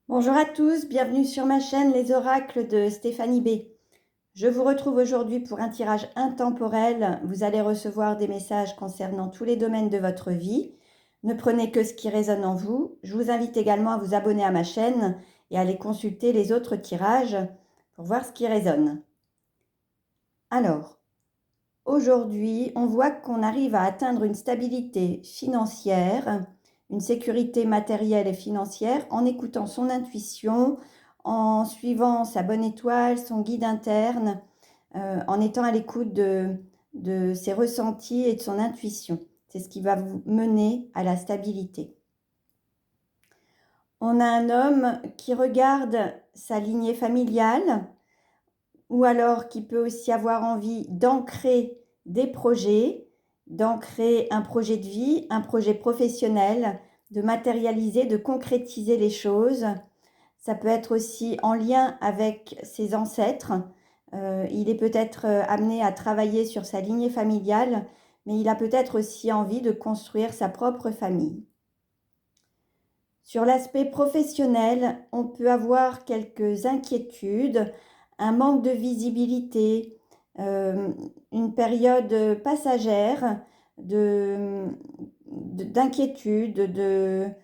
Bonjour à tous, bienvenue sur ma chaîne Les Oracles de Stéphanie B. Je vous retrouve aujourd'hui pour un tirage intemporel. Vous allez recevoir des messages concernant tous les domaines de votre vie. Ne prenez que ce qui résonne en vous. Je vous invite également à vous abonner à ma chaîne et à aller consulter les autres tirages pour voir ce qui résonne. Alors, aujourd'hui, on voit qu'on arrive à atteindre une stabilité financière, une sécurité matérielle et financière en écoutant son intuition, en suivant sa bonne étoile, son guide interne, en étant à l'écoute de ses ressentis et de son intuition. C'est ce qui va vous mener à la stabilité. On a un homme qui regarde sa lignée familiale, ou alors qui peut aussi avoir envie d'ancrer des projets, d'ancrer un projet de vie, un projet professionnel, de matérialiser, de concrétiser les choses. Ça peut être aussi en lien avec ses ancêtres. Il est peut-être amené à travailler sur sa lignée familiale, mais il a peut-être aussi envie de construire sa propre famille. Sur l'aspect professionnel, on peut avoir quelques inquiétudes, un manque de visibilité, une période passagère d'inquiétude, de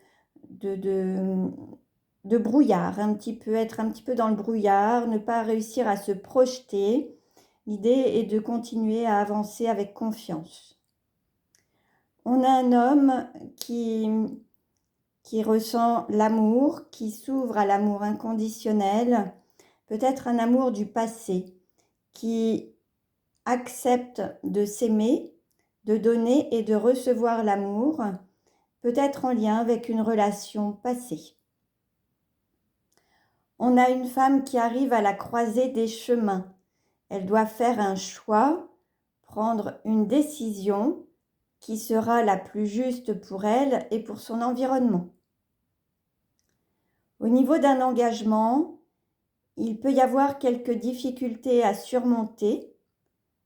brouillard, être un petit peu dans le brouillard, ne pas réussir à se projeter. L'idée est de continuer à avancer avec confiance. On a un homme qui ressent l'amour, qui s'ouvre à l'amour inconditionnel, peut-être un amour du passé, qui accepte de s'aimer, de donner et de recevoir l'amour, peut-être en lien avec une relation passée. On a une femme qui arrive à la croisée des chemins. Elle doit faire un choix, prendre une décision qui sera la plus juste pour elle et pour son environnement. Au niveau d'un engagement, il peut y avoir quelques difficultés à surmonter,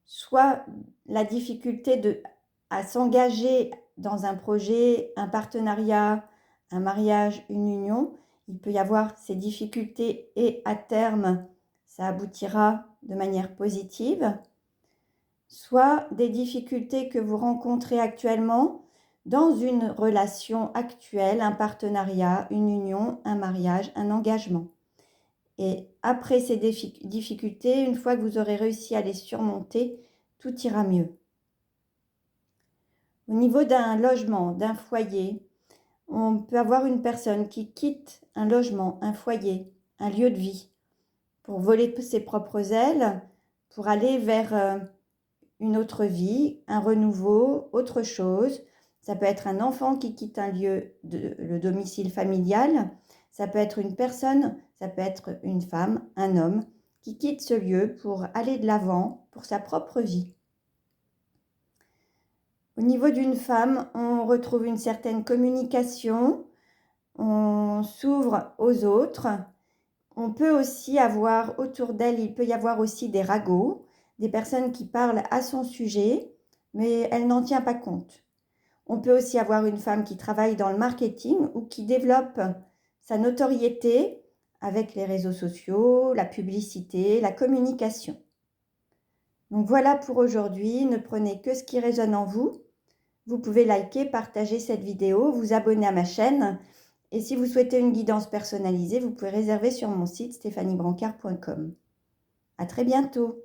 soit la difficulté à s'engager dans un projet, un partenariat, un mariage, une union. Il peut y avoir ces difficultés et à terme, ça aboutira de manière positive. Soit des difficultés que vous rencontrez actuellement dans une relation actuelle, un partenariat, une union, un mariage, un engagement. Et après ces difficultés, une fois que vous aurez réussi à les surmonter, tout ira mieux. Au niveau d'un logement, d'un foyer, on peut avoir une personne qui quitte un logement, un foyer, un lieu de vie, pour voler ses propres ailes, pour aller vers une autre vie, un renouveau, autre chose. Ça peut être un enfant qui quitte un lieu, le domicile familial. Ça peut être une personne, ça peut être une femme, un homme, qui quitte ce lieu pour aller de l'avant pour sa propre vie. Au niveau d'une femme, on retrouve une certaine communication, on s'ouvre aux autres. On peut aussi avoir autour d'elle, il peut y avoir aussi des ragots, des personnes qui parlent à son sujet, mais elle n'en tient pas compte. On peut aussi avoir une femme qui travaille dans le marketing ou qui développe sa notoriété avec les réseaux sociaux, la publicité, la communication. Donc voilà pour aujourd'hui, ne prenez que ce qui résonne en vous. Vous pouvez liker, partager cette vidéo, vous abonner à ma chaîne. Et si vous souhaitez une guidance personnalisée, vous pouvez réserver sur mon site stéphaniebrancar.com. À très bientôt.